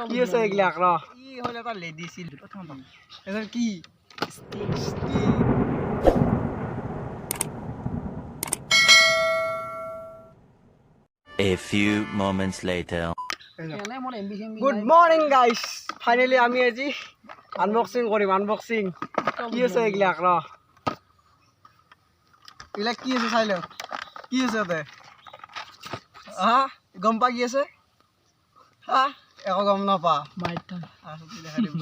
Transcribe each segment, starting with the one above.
কি আছে এইগিলাক ৰ ই হল এটা লেডি ছিল প্ৰথম এটাৰ কি A few moments later. Good morning guys. Finally আমি আজি আনবক্সিং কৰিম আনবক্সিং কি আছে এইগিলাক ৰ এইগিলাক কি আছে চাই লও কি আছে তে গম পা কি আছে একো গম নাপা মাইটা আসুকি দেখা দিম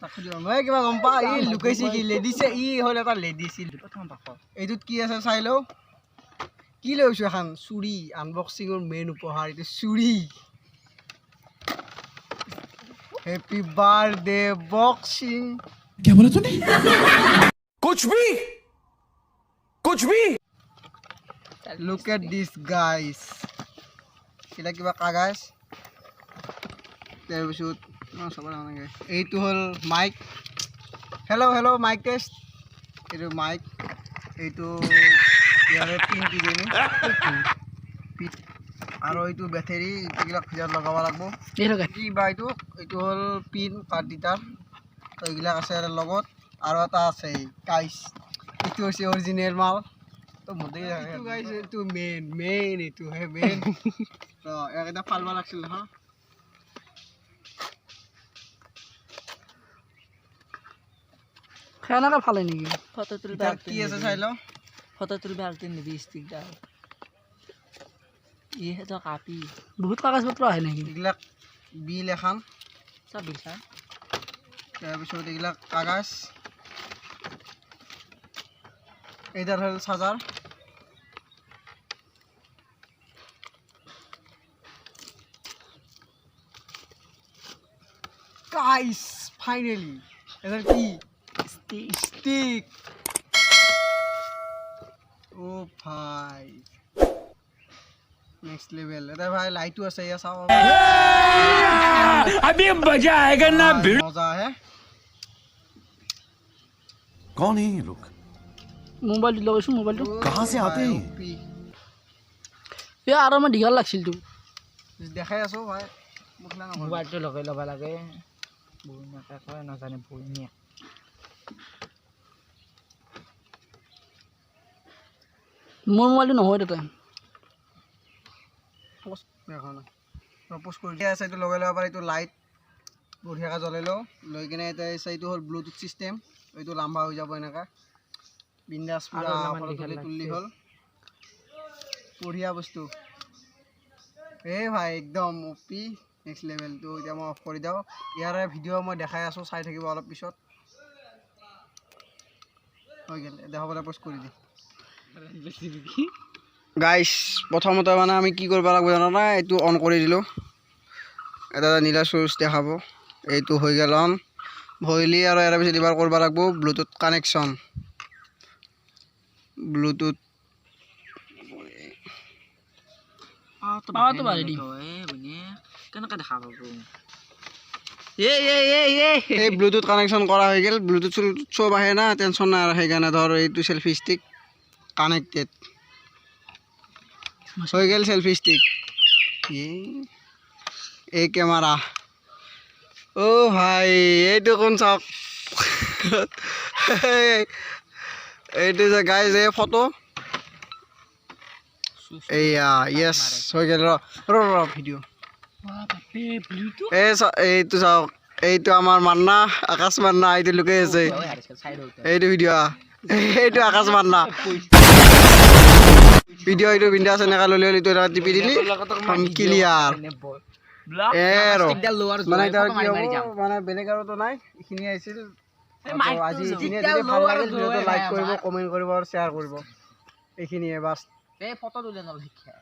তাকো মই কিবা গম পা ই লুকাইছে কি লেডিছে ই হল এটা লেডি ছিল প্ৰথম পাখ এইটোত কি আছে চাই লও কি লৈছো এখন চুৰি আনবক্সিংৰ মেইন উপহাৰ এইটো চুৰি हैप्पी बर्थडे बॉक्सिंग क्या बोला तूने कुछ भी लुक एट दिस गाइस কিলা কিবা কাগজ তাৰ পিছত সব নাগে এইটো হল মাইক হেল্ল মাইক টেষ্ট এইটো মাইক এইটো ইয়াৰে পিন কি দেনি আৰু এইটো ব্যাটাৰি এইগিলা ফিজাৰ লগাব লাগব কি বা এইটো হল পিন পাৰ্টিটাৰ তো এইগিলা আছে লগত আৰু এটা আছে গাইস এইটো হৈছে অৰিজিনাল মাল তো মতে এইটো গাইস এইটো মেইন এইটো হে মেইন তো এটা ফালবা লাগছিল হা খানাটা ফালে নেকি ফটো তুলবা কি আছে চাই লও ফটো তুলবা আলতে নিবি স্টিকটা ये है तो कापी बहुत कागज पत्र है नहीं इगला बिल এখন সব বিল স্যার তাৰ পিছত ইগলা কাগজ এদার হল সাজার গাইস ফাইনালি এদার কি স্টিক ও ভাই नेक्स्ट लेवल अरे भाई लाइट আছে या साव अभी मजा आएगा ना मजा है कौन है ये लोग मोबाइल लगाइছো मोबाइल कहां से आते हैं ये आरो में ढिगाल लागছিল তো দেখাই আছো ভাই মুখলা না মোবাইলটো লগাই লবা লাগে বই না কয় না জানে বই নিয়া মোর মোবাইলটো নহয় এটা দেখো না প্রপোজ কৰি দিয়া আছে এইটো লগাই লব পাৰি এইটো লাইট বঢ়িয়াকৈ জ্বলাই লও লৈ কিনে এটা এইটো হল ব্লুটুথ সিস্টেম এইটো লম্বা হৈ যাব এনেকা বিন্দাস পুৰা তুলি হল বঢ়িয়া বস্তু এ ভাই একদম ওপি নেক্সট লেভেল তো এতিয়া মই অফ কৰি দাও ইয়াৰে ভিডিও মই দেখাই আছো চাই থাকিব অলপ পিছত হৈ গেল দেখাবলৈ পোস্ট কৰি দি গাইস প্রথমত মানে আমি কি করব লাগবে জানো না এইটো অন করে দিলো এটা নীলা সুইচ দেখাবো এইটো হৈ গেল অন ভইলি আৰু এৰ পিছত এবাৰ করব লাগবো ব্লুটুথ কানেকশন ব্লুটুথ পাওয়া তো বাড়ি এ বনি কেন কা দেখাবো এই ব্লুটুথ কানেকশন করা হৈ গেল ব্লুটুথ সব আহে না টেনশন না রাখে গানা ধর এইটো সেলফি স্টিক কানেক্টেড हो गया सेल्फी स्टिक ये कैमरा ओ भाई ये तो कौन सा ये गाइस ये फोटो यस हो गया रो वीडियो ए तो साउ এই তো আমার মান্না আকাশ মান্না এই লুকে আছে এই ভিডিও এইটো আকাশ মান্না ভিডিও এইটো বিন্দা আছে নেকা ললি ললি তো টিপি দিলি हम ক্লিয়ার এরো মানে এটা কি হ'ব মানে বেলেগ আৰু তো নাই ইখিনি আছিল আজি ইখিনি যদি ভাল লাগে ভিডিওটো লাইক কৰিব কমেন্ট কৰিব আৰু শেয়াৰ কৰিব এইখিনিয়ে বাস এই ফটো তুলে নল শিক্ষা